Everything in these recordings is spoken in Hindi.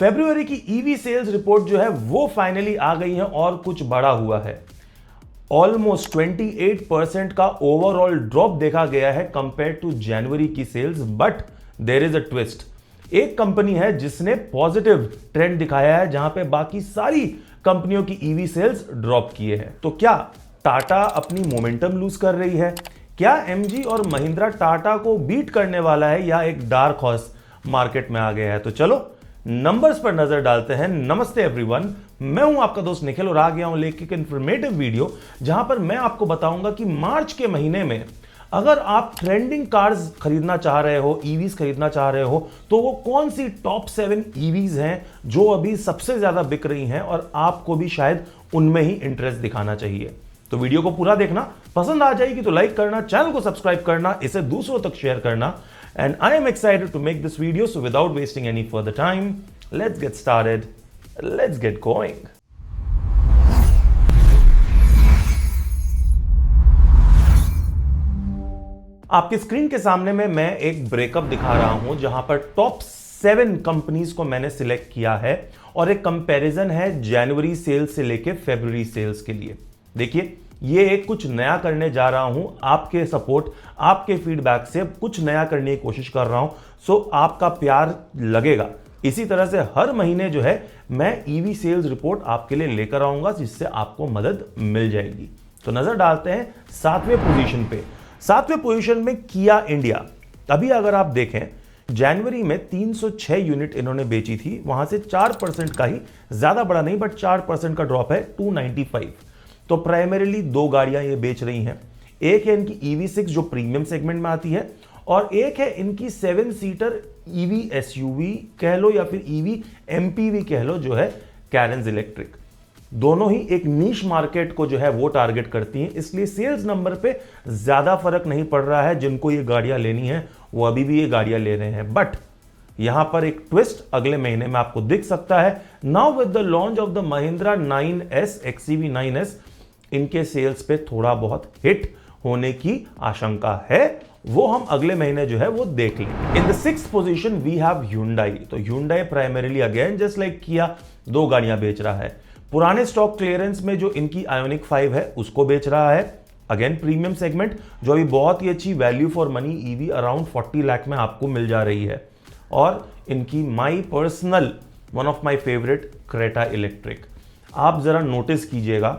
फरवरी की ईवी सेल्स रिपोर्ट जो है वो फाइनली आ गई है और कुछ बड़ा हुआ है। ऑलमोस्ट 28% का ओवरऑल ड्रॉप देखा गया है कंपेयर टू जनवरी की sales, but there is a twist. एक कंपनी है जिसने पॉजिटिव ट्रेंड दिखाया है जहां पे बाकी सारी कंपनियों की ईवी सेल्स ड्रॉप किए हैं। तो क्या टाटा अपनी मोमेंटम लूज कर रही है? क्या एमजी और महिंद्रा टाटा को बीट करने वाला है या एक डार्क हॉर्स मार्केट में आ गया है? तो चलो नंबर्स पर नजर डालते हैं। नमस्ते एवरीवन, मैं हूं आपका दोस्त निखिल और आ गया हूं लेके एक इंफॉर्मेटिव वीडियो जहां पर मैं आपको बताऊंगा कि मार्च के महीने में अगर आप ट्रेंडिंग कार्स खरीदना चाह रहे हो, ईवीज खरीदना चाह रहे हो, तो वो कौन सी टॉप 7 ईवीज हैं जो अभी सबसे ज्यादा बिक रही हैं और आपको भी शायद उनमें ही इंटरेस्ट दिखाना चाहिए। तो वीडियो को पूरा देखना, पसंद आ जाएगी तो लाइक करना, चैनल को सब्सक्राइब करना, इसे दूसरों तक शेयर करना। And I am excited to make this video, so without wasting any further time, let's get started. Let's get going. आपकी स्क्रीन के सामने में मैं एक ब्रेकअप दिखा रहा हूं जहां पर टॉप 7 कंपनीज को मैंने सिलेक्ट किया है और एक कंपैरिजन है जनवरी सेल्स से लेके फरवरी सेल्स के लिए। देखिए, ये एक कुछ नया करने जा रहा हूं, आपके सपोर्ट, आपके फीडबैक से कुछ नया करने की कोशिश कर रहा हूं, सो आपका प्यार लगेगा। इसी तरह से हर महीने जो है मैं ईवी सेल्स रिपोर्ट आपके लिए लेकर आऊंगा जिससे आपको मदद मिल जाएगी। तो नजर डालते हैं 7वें पोजीशन पे। 7वें पोजीशन में किया इंडिया। अभी अगर आप देखें, जनवरी में 306 यूनिट इन्होंने बेची थी, वहां से 4% का ही, ज्यादा बड़ा नहीं बट 4% का ड्रॉप है 295। तो प्राइमरीली 2 गाड़ियां ये बेच रही हैं। एक है इनकी EV6 जो प्रीमियम सेगमेंट में आती है और एक है इनकी 7 सीटर EV SUV कह लो या फिर EV MPV कह लो जो है कैरेंस इलेक्ट्रिक। दोनों ही एक नीश मार्केट को जो है वो टारगेट करती हैं, इसलिए सेल्स नंबर पे ज्यादा फर्क नहीं पड़ रहा है। जिनको ये गाड़ियां लेनी है वो अभी भी ये गाड़ियां ले रहे हैं, बट यहां पर एक ट्विस्ट अगले महीने में आपको दिख सकता है। Now with the launch of the Mahindra 9S XEV 9S, इनके सेल्स पे थोड़ा बहुत हिट होने की आशंका है, वो हम अगले महीने जो है वो देख लेंगे। In the 6th position we have Hyundai। तो Hyundai primarily again just like किया 2 गाड़ियां बेच रहा है। पुराने स्टॉक क्लियरेंस में जो इनकी आयोनिक 5 है उसको बेच रहा है, अगेन प्रीमियम सेगमेंट जो अभी बहुत ही अच्छी value for money EV around 40 lakh में आपको मिल जा रही है। और इनकी my personal one of my favourite Creta electric. आप जरा नोटिस कीजिएगा,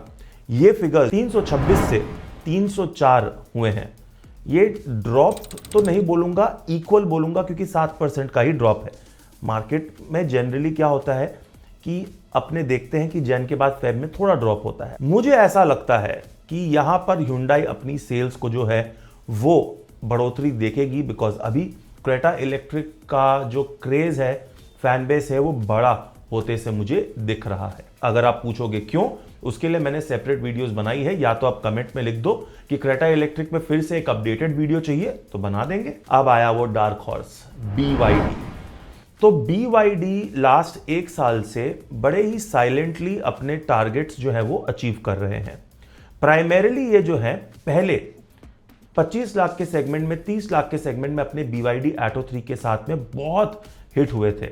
ये फिगर 326 से 304 हुए हैं। ये ड्रॉप तो नहीं बोलूंगा, इक्वल बोलूंगा, क्योंकि 7% का ही ड्रॉप है। मार्केट में जनरली क्या होता है कि अपने देखते हैं कि जैन के बाद फेब में थोड़ा ड्रॉप होता है। मुझे ऐसा लगता है कि यहां पर Hyundai अपनी सेल्स को जो है वो बढ़ोतरी देखेगी, बिकॉज अभी क्रेटा इलेक्ट्रिक का जो क्रेज है, फैन बेस है, वो बड़ा होते से मुझे दिख रहा है। अगर आप पूछोगे क्यों, उसके लिए मैंने सेपरेट वीडियोस बनाई है, या तो आप कमेंट में लिख दो कि क्रेटा इलेक्ट्रिक में फिर से एक अपडेटेड वीडियो चाहिए तो बना देंगे। अब आया वो डार्क हॉर्स BYD। तो BYD लास्ट 1 साल से बड़े ही साइलेंटली अपने टारगेट्स जो है वो अचीव कर रहे हैं। प्राइमरीली ये जो है पहले 25 लाख के सेगमेंट में, 30 लाख के सेगमेंट में अपने BYD Atto 3 के साथ में बहुत हिट हुए थे,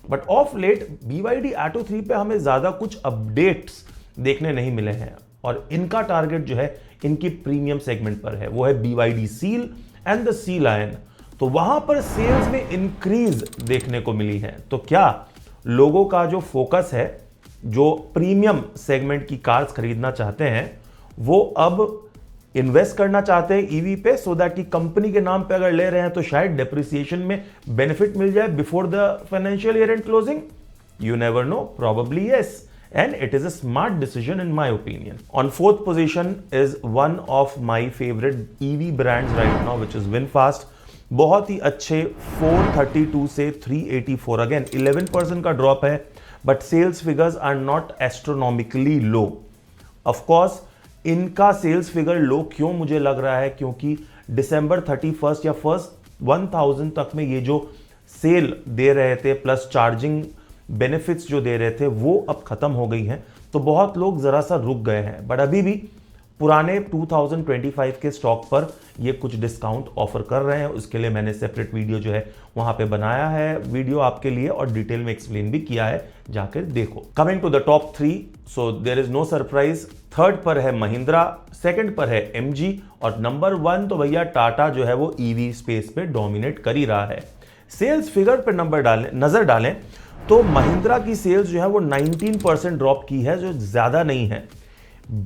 but of late BYD Atto 3 पे हमें ज्यादा कुछ अपडेट्स देखने नहीं मिले हैं और इनका टारगेट जो है इनकी प्रीमियम सेगमेंट पर है, वो है BYD Seal and the Sea Lion। तो वहां पर सेल्स में इंक्रीज देखने को मिली है। तो क्या लोगों का जो फोकस है, जो प्रीमियम सेगमेंट की कार्स खरीदना चाहते हैं, वो अब इन्वेस्ट करना चाहते हैं ईवी पे, सो दैट कि कंपनी के नाम पे अगर ले रहे हैं तो शायद डेप्रिसिएशन में बेनिफिट मिल जाए before the financial year and closing. You never know, probably yes, and it is a smart decision in my opinion. On 4th position is one of my favorite EV brands right now, which is VinFast। बहुत ही अच्छे 432 से 384, अगेन 11% का ड्रॉप है, but sales figures are not astronomically low. Of course इनका सेल्स फिगर लो क्यों मुझे लग रहा है, क्योंकि दिसंबर 31 या फर्स्ट 1000 तक में ये जो सेल दे रहे थे प्लस चार्जिंग बेनिफिट्स जो दे रहे थे वो अब खत्म हो गई हैं, तो बहुत लोग जरा सा रुक गए हैं। बट अभी भी पुराने 2025 के स्टॉक पर ये कुछ डिस्काउंट ऑफर कर रहे हैं, उसके लिए मैंने सेपरेट वीडियो जो है वहां पे बनाया है वीडियो आपके लिए और डिटेल में एक्सप्लेन भी किया है, जाकर देखो। Coming to the top 3, so there is no surprise. Third पर है महिंद्रा, सेकंड पर है एमजी और नंबर 1 तो भैया टाटा जो है वो ईवी स्पेस पे डोमिनेट कर ही रहा है। सेल्स फिगर पर नजर डालें तो महिंद्रा की सेल्स जो है वो 19% ड्रॉप की है, जो ज्यादा नहीं है।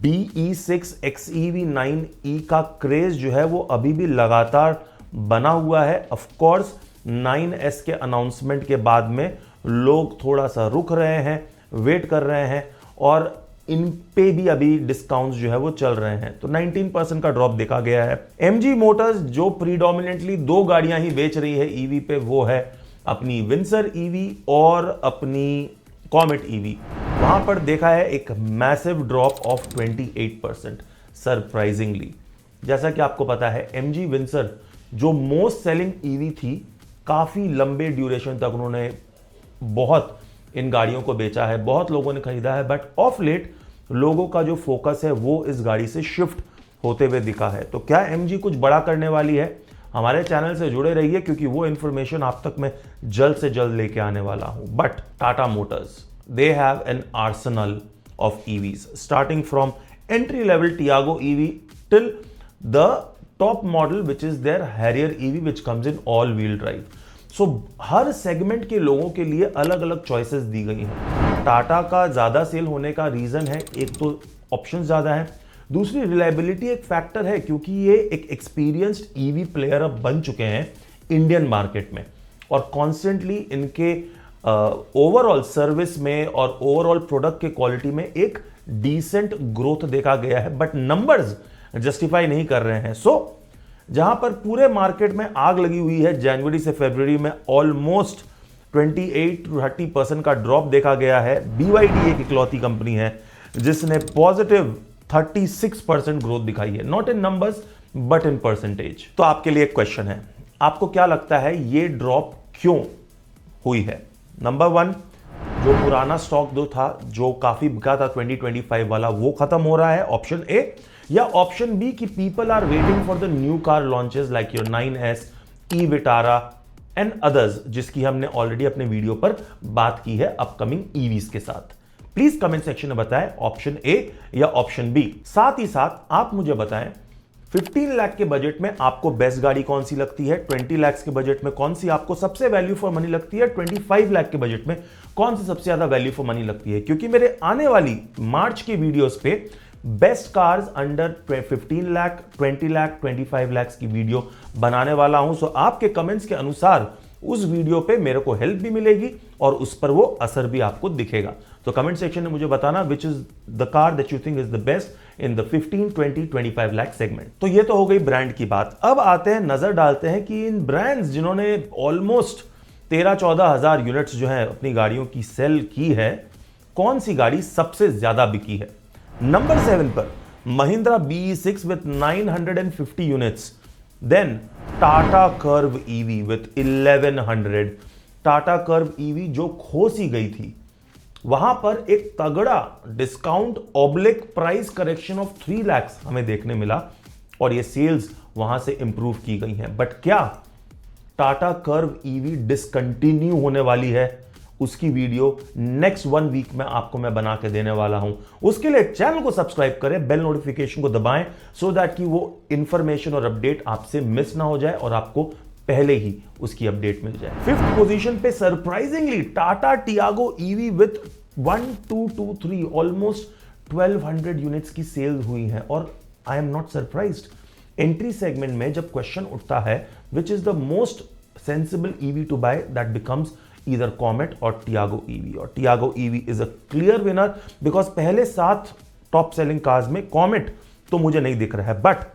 BE6 XEV 9e का क्रेज जो है वो अभी भी लगातार बना हुआ है। ऑफ कोर्स 9S के अनाउंसमेंट के बाद में लोग थोड़ा सा रुक रहे हैं, वेट कर रहे हैं और इन पे भी अभी डिस्काउंट्स जो है वो चल रहे हैं, तो 19% का ड्रॉप देखा गया है। MG मोटर्स जो प्रीडोमिनेंटली 2 गाड़ियां ही बेच रही है ईवी पे, वो है अपनी विंसर ईवी और अपनी कॉमेट ईवी। वहां पर देखा है एक मैसिव ड्रॉप ऑफ 28% सरप्राइजिंगली। जैसा कि आपको पता है MG विंसर जो मोस्ट सेलिंग ईवी थी, काफी लंबे ड्यूरेशन तक उन्होंने बहुत इन गाड़ियों को बेचा है, बहुत लोगों ने खरीदा है, बट ऑफ लेट लोगों का जो फोकस है वो इस गाड़ी से शिफ्ट होते हुए दिखा है। तो क्या MG कुछ बड़ा करने वाली है? हमारे चैनल से जुड़े रहिए क्योंकि वो इंफॉर्मेशन आप तक मैं जल्द से जल्द लेके आने वाला हूं। But Tata Motors, they have an arsenal of EVs starting from entry level Tiago EV till the top model which is their Harrier EV which comes in all wheel drive. So her segment के लोगों के लिए अलग अलग चॉइसेस दी गई हैं। टाटा का ज्यादा सेल होने का रीजन है, एक तो ऑप्शन ज्यादा है, दूसरी रिलायबिलिटी एक फैक्टर है क्योंकि ये एक एक्सपीरियंस्ड ईवी प्लेयर अब बन चुके हैं इंडियन मार्केट में और कॉन्स्टेंटली इनके ओवरऑल सर्विस में और ओवरऑल प्रोडक्ट के क्वालिटी में एक डिसेंट ग्रोथ देखा गया है, बट नंबर्स जस्टिफाई नहीं कर रहे हैं। सो जहां पर पूरे मार्केट में आग लगी हुई है, जनवरी से फरवरी में ऑलमोस्ट 28-30% का ड्रॉप देखा गया है। BYD एक इकलौती कंपनी है जिसने पॉजिटिव 36% ग्रोथ दिखाई है, not in numbers but in percentage. तो आपके लिए एक क्वेश्चन है, आपको क्या लगता है ये ड्रॉप क्यों हुई है? नंबर 1, जो पुराना स्टॉक दो था जो काफी बिका था 2025 वाला, वो खत्म हो रहा है, ऑप्शन ए, या ऑप्शन बी कि people are waiting for the new car launches like your 9S, e Vitara and others, जिसकी हमने ऑलरेडी अपने वीडियो पर बात की है अपकमिंग ईवीज के साथ। प्लीज कमेंट सेक्शन में बताएं ऑप्शन ए या ऑप्शन बी। साथ ही साथ आप मुझे बताएं 15 लाख के बजट में आपको बेस्ट गाड़ी कौन सी लगती है, 20 लाख के बजट में कौन सी आपको सबसे वैल्यू फॉर मनी लगती है, 25 लाख के बजट में कौन सी सबसे ज्यादा वैल्यू फॉर मनी लगती है, क्योंकि मेरे आने वाली मार्च की वीडियोस पे best cars under 15 lakh, 20 lakh, 25 lakh की वीडियो बनाने वाला हूं। सो आपके कमेंट्स के अनुसार उस वीडियो पे मेरे को हेल्प भी मिलेगी और उस पर वो असर भी आपको दिखेगा। तो कमेंट सेक्शन में मुझे बताना विच is the car that you think is the best in the 15, 20, 25 lakh segment. तो ये तो हो गई ब्रांड की बात। अब आते हैं, नजर डालते हैं कि इन ब्रांड्स जिन्होंने ऑलमोस्ट 13-14 हजार यूनिट्स जो है अपनी गाड़ियों की सेल की है, कौन सी गाड़ी सबसे ज्यादा बिकी है। नंबर 7 पर Mahindra BE6 with 950 units, then Tata Curvv EV with 1100। Tata Curvv EV जो खोसी गई थी, वहां पर एक तगड़ा discount oblique price correction of 3 lakh हमें देखने मिला और ये सेल्स वहां से इंप्रूव की गई हैं। बट क्या टाटा कर्व ईवी डिसकंटिन्यू होने वाली है? उसकी वीडियो नेक्स्ट 1 वीक में आपको मैं बना के देने वाला हूं। उसके लिए चैनल को सब्सक्राइब करें, बेल नोटिफिकेशन को दबाएं सो दैट कि वो इंफॉर्मेशन और अपडेट आपसे मिस ना हो जाए और आपको पहले ही उसकी अपडेट मिल जाए। 5th पोजीशन पे surprisingly Tata Tiago EV with 1223 almost 1200 units की सेल हुई है और I am not surprised. Entry segment में जब क्वेश्चन उठता है which is the most sensible EV to buy, that becomes either Comet और Tiago EV, और Tiago EV is a clear winner because पहले 7 टॉप सेलिंग कार्स में Comet तो मुझे नहीं दिख रहा है, बट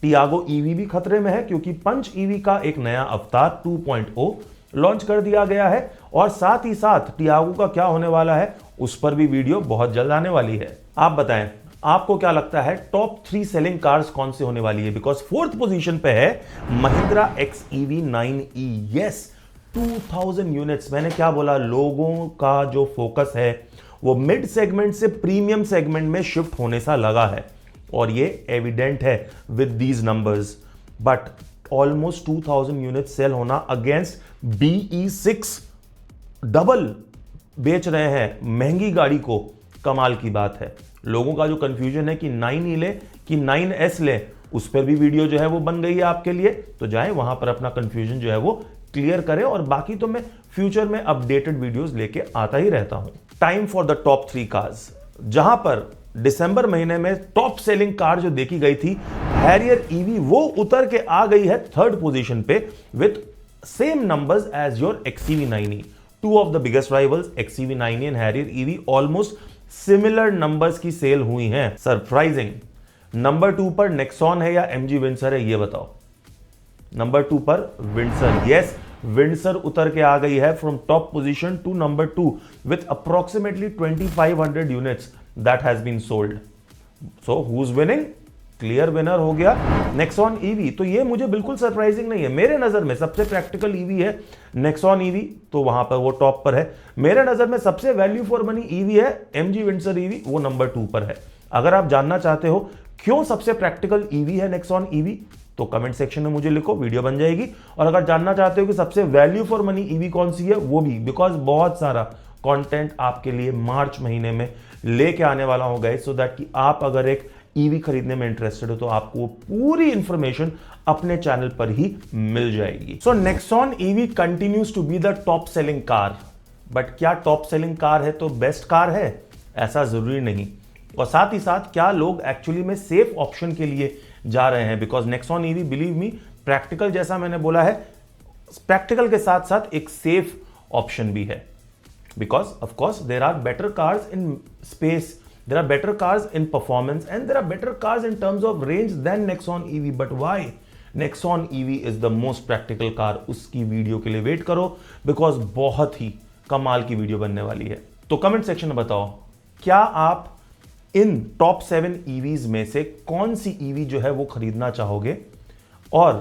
Tiago EV भी खतरे में है क्योंकि पंच EV का एक नया अवतार 2.0 लॉन्च कर दिया गया है और साथ ही साथ Tiago का क्या होने वाला है उस पर भी वीडियो बहुत जल्द आने वाली है। आप बताएं आपको क्या लगता है टॉप 3 सेलिंग कार्स कौन से होने वाली है? बिकॉज 4th पोजीशन पे है Mahindra XEV 9e। Yes, 2000 units. मैंने क्या बोला, लोगों का जो फोकस है वो मिड सेगमेंट से प्रीमियम सेगमेंट में शिफ्ट होने सा लगा है और ये एविडेंट है with these numbers. But almost 2000 unit sale होना अगेंस्ट BE6 डबल बेच रहे हैं महंगी गाड़ी को, कमाल की बात है। लोगों का जो कंफ्यूजन है कि 9E ले कि 9S ले, उस पर भी वीडियो जो है वो बन गई है आपके लिए, तो जाएं वहां पर अपना कंफ्यूजन जो है वो क्लियर करें। और बाकी तो मैं फ्यूचर में अपडेटेड वीडियोस लेके आता ही रहता हूं। Time for the top 3 cars, जहां पर दिसंबर महीने में टॉप सेलिंग कार जो देखी गई थी हैरियर ईवी, वो उतर के आ गई है 3rd पोजीशन पे with same numbers as your XEV9e। Two of the biggest rivals XEV9e and Harrier EV almost similar numbers की सेल हुई हैं। सरप्राइजिंग। नंबर 2 पर नेक्सॉन है या MG विंडसर है, ये बताओ। नंबर 2 पर विंडसर, यस विंडसर उतर के आ गई है from top position to number 2 with approximately 2500 units that has been sold. So who is winning? Clear winner हो गया नेक्सॉन ईवी। तो ये मुझे बिल्कुल सरप्राइजिंग नहीं है। मेरे नजर में सबसे प्रैक्टिकल ईवी है नेक्सॉन ईवी, तो वहां पर वो टॉप पर है। मेरे नजर में सबसे वैल्यू फॉर मनी ईवी है MG विंडसर ईवी, वो नंबर 2 पर है। अगर आप जानना चाहते हो क्यों सबसे प्रैक्टिकल ईवी है नेक्सॉन ईवी, तो कमेंट सेक्शन में मुझे लिखो, वीडियो बन जाएगी। और अगर जानना चाहते हो कि सबसे वैल्यू फॉर मनी ईवी कौन सी है, वो भी, बिकॉज बहुत सारा कंटेंट आपके लिए मार्च महीने में लेके आने वाला हो गाइस, सो दैट कि आप अगर एक ईवी खरीदने में इंटरेस्टेड हो तो आपको वो पूरी इंफॉर्मेशन अपने चैनल पर ही मिल जाएगी। So Nexon EV continues to be the top selling car. But क्या टॉप सेलिंग कार है तो बेस्ट कार है? ऐसा जरूरी नहीं। और साथ ही साथ क्या लोग एक्चुअली में सेफ ऑप्शन के लिए जा रहे हैं? Because Nexon EV, believe me, practical जैसा मैंने बोला है, प्रैक्टिकल के साथ साथ एक सेफ ऑप्शन भी है। Because of course there are better cars in space, there are better cars in performance, and there are better cars in terms of range than Nexon EV. But why Nexon EV is the most practical car? उसकी वीडियो के लिए वेट करो, बिकॉज बहुत ही कमाल की वीडियो बनने वाली है। तो कमेंट सेक्शन में बताओ, क्या आप इन टॉप 7 EVs में से कौन सी EV जो है वो खरीदना चाहोगे? और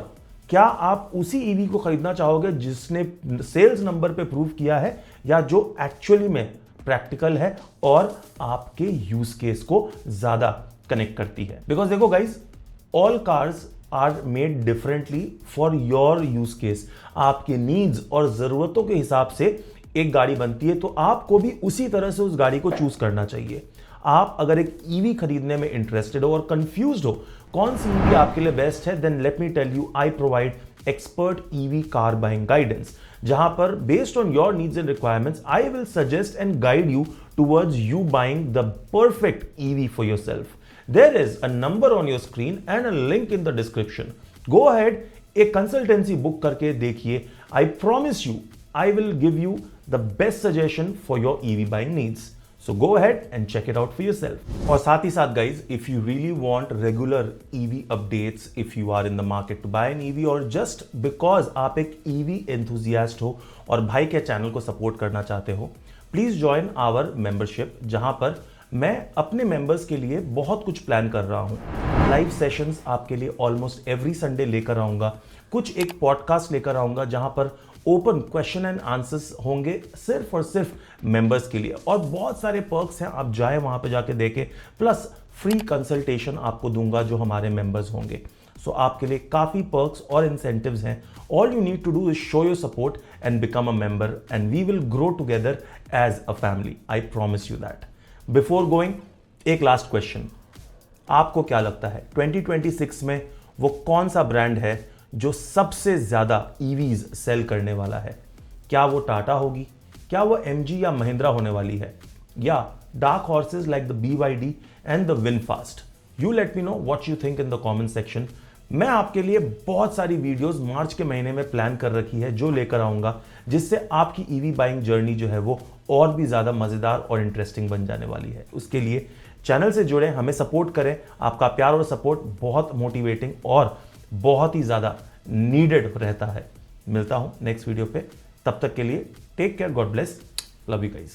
क्या आप उसी EV को खरीदना चाहोगे जिसने सेल्स नंबर पे प्रूव किया है, या जो एक्चुअली में प्रैक्टिकल है और आपके यूज केस को ज्यादा कनेक्ट करती है? बिकॉज देखो guys, all cars are made differently for your use case. आपके नीड्स और जरूरतों के हिसाब से एक गाड़ी बनती है, तो आपको भी उसी तरह से उस गाड़ी को चूज करना चाहिए। आप अगर एक ईवी खरीदने में इंटरेस्टेड हो और कंफ्यूज्ड हो कौन सी ईवी आपके लिए बेस्ट है, then let me tell you, I provide expert EV car buying guidance, जहां पर based on your needs and requirements I will suggest and guide you towards you buying the perfect EV for yourself. There is a number on your screen and a link in the description. Go ahead, एक कंसल्टेंसी बुक करके देखिए। I promise you I will give you the best suggestion for your EV buying needs. So go ahead and check it out for yourself. और साथ ही साथ guys, if you really want regular EV updates, if you are in the market to buy an EV, or just because आप एक EV enthusiast हो और भाई के चैनल को सपोर्ट करना चाहते हो, प्लीज ज्वाइन आवर मेंबरशिप, जहां पर मैं अपने मेंबर्स के लिए बहुत कुछ प्लान कर रहा हूं। लाइव सेशंस आपके लिए ऑलमोस्ट एवरी संडे लेकर आऊंगा, कुछ एक पॉडकास्ट लेकर आऊंगा जहां पर ओपन क्वेश्चन एंड आंसर्स होंगे सिर्फ और सिर्फ मेंबर्स के लिए, और बहुत सारे पर्क्स हैं, आप जाए वहां पे जाके देखें। प्लस फ्री कंसल्टेशन आपको दूंगा जो हमारे मेंबर्स होंगे। सो आपके लिए काफी पर्क्स और इंसेंटिव्स हैं। All you need to do is show your support and become a member, and we will grow together as a family. I promise you that. Before going, एक लास्ट क्वेश्चन, आपको क्या लगता है 2026 में वो कौन सा ब्रांड है जो सबसे ज्यादा EVs सेल करने वाला है? क्या वो टाटा होगी, क्या वो MG या महिंद्रा होने वाली है, या dark horses like the BYD and the VinFast? You let me know what you think in the comment section. मैं आपके लिए बहुत सारी वीडियोस मार्च के महीने में प्लान कर रखी है जो लेकर आऊंगा, जिससे आपकी EV बाइंग जर्नी जो है वो और भी ज्यादा मजेदार और इंटरेस्टिंग बन जाने वाली है। उसके लिए चैनल से जुड़े, हमें सपोर्ट करें। आपका प्यार और सपोर्ट बहुत मोटिवेटिंग और बहुत ही ज्यादा नीडेड रहता है। मिलता हूं नेक्स्ट वीडियो पे, तब तक के लिए take care, God bless, love you guys.